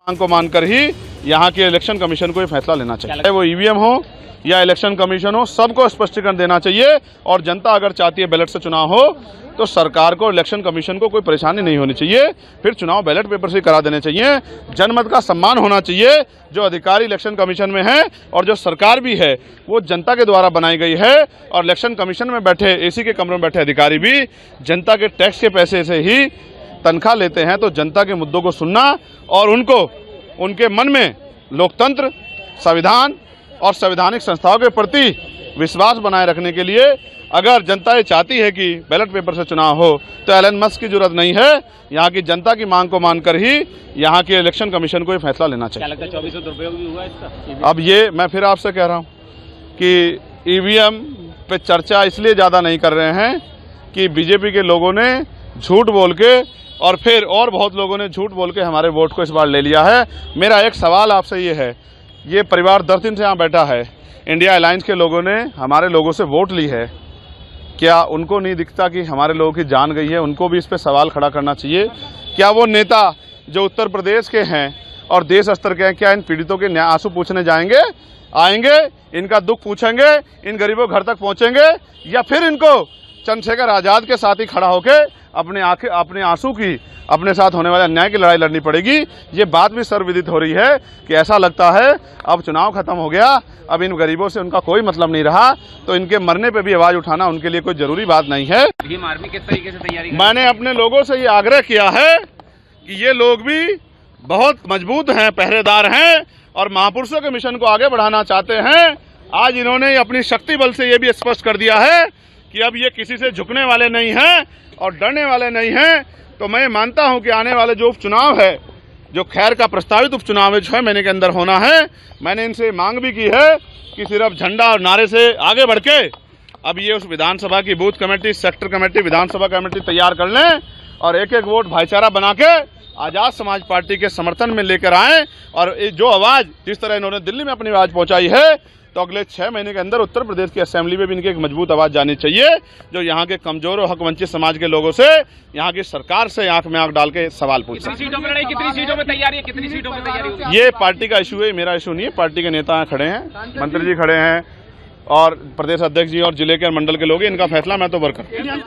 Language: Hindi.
मांग को मानकर ही यहाँ के इलेक्शन कमीशन को ये फैसला लेना चाहिए। वो ईवीएम हो या इलेक्शन कमीशन हो, सबको स्पष्टीकरण देना चाहिए। और जनता अगर चाहती है बैलेट से चुनाव हो तो सरकार को, इलेक्शन कमीशन को कोई परेशानी नहीं होनी चाहिए। फिर चुनाव बैलेट पेपर से करा देने चाहिए। जनमत का सम्मान होना चाहिए। जो अधिकारी इलेक्शन कमीशन में हैं और जो सरकार भी है वो जनता के द्वारा बनाई गई है। और इलेक्शन कमीशन में बैठे, एसी के कमरों में बैठे अधिकारी भी जनता के टैक्स के पैसे से ही तनख्वाह लेते हैं। तो जनता के मुद्दों को सुनना और उनको, उनके मन में लोकतंत्र, संविधान और संवैधानिक संस्थाओं के प्रति विश्वास बनाए रखने के लिए अगर जनता ये चाहती है कि बैलेट पेपर से चुनाव हो तो एलन मस्क की जरूरत नहीं है। यहाँ की जनता की मांग को मानकर ही यहाँ के इलेक्शन कमीशन को ये फैसला लेना चाहिए। क्या लगता है 2400 दुरुपयोग भी हुआ इसका? अब ये मैं फिर आपसे कह रहा हूँ कि ईवीएम पे चर्चा इसलिए ज़्यादा नहीं कर रहे हैं कि बीजेपी के लोगों ने झूठ बोल के और फिर और बहुत लोगों ने झूठ बोल के हमारे वोट को इस बार ले लिया है। मेरा एक सवाल आपसे ये है, ये परिवार 10 दिन से यहाँ बैठा है, इंडिया अलायंस के लोगों ने हमारे लोगों से वोट ली है, क्या उनको नहीं दिखता कि हमारे लोगों की जान गई है? उनको भी इस पे सवाल खड़ा करना चाहिए। क्या वो नेता जो उत्तर प्रदेश के हैं और देश स्तर के हैं, क्या इन पीड़ितों के आंसू पूछने जाएंगे, आएंगे, इनका दुख पूछेंगे, इन गरीबों घर तक पहुँचेंगे, या फिर इनको चंद्रशेखर आज़ाद के साथ ही खड़ा होकर अपने आंसू की, अपने साथ होने वाले अन्याय की लड़ाई लड़नी पड़ेगी? ये बात भी सर्वविदित हो रही है कि ऐसा लगता है अब चुनाव खत्म हो गया, अब इन गरीबों से उनका कोई मतलब नहीं रहा, तो इनके मरने पे भी आवाज़ उठाना उनके लिए कोई ज़रूरी बात नहीं है। भीम आर्मी किस तरीके से तैयारी? मैंने अपने लोगों से ये आग्रह किया है कि ये लोग भी बहुत मजबूत हैं, पहरेदार हैं और महापुरुषों के मिशन को आगे बढ़ाना चाहते हैं। आज इन्होंने अपनी शक्ति बल से ये भी स्पष्ट कर दिया है कि अब ये किसी से झुकने वाले नहीं हैं और डरने वाले नहीं हैं। तो मैं मानता हूं कि आने वाले जो उपचुनाव है, जो खैर का प्रस्तावित उपचुनाव है 6 महीने के अंदर होना है, मैंने इनसे मांग भी की है कि सिर्फ झंडा और नारे से आगे बढ़ के अब ये उस विधानसभा की बूथ कमेटी, सेक्टर कमेटी, विधानसभा कमेटी तैयार कर लें और एक एक वोट भाईचारा बना के आज़ाद समाज पार्टी के समर्थन में लेकर आएँ। और जो आवाज़, जिस तरह इन्होंने दिल्ली में अपनी आवाज़ पहुँचाई है, तो अगले 6 महीने के अंदर उत्तर प्रदेश की असेंबली में भी इनकी एक मजबूत आवाज़ जानी चाहिए, जो यहाँ के कमजोर और हक वंचित समाज के लोगों से, यहाँ की सरकार से आंख में आंख डाल के सवाल पूछे। कितनी सीटों पे लड़ाई, कितनी सीटों पे तैयारी है, कितनी सीटों पे तैयारी होगी? ये पार्टी का इशू है, मेरा इशू नहीं है। पार्टी के नेता खड़े हैं, मंत्री जी खड़े हैं और प्रदेश अध्यक्ष जी और जिले के मंडल के लोग हैं, इनका फैसला मैं तो वर्कर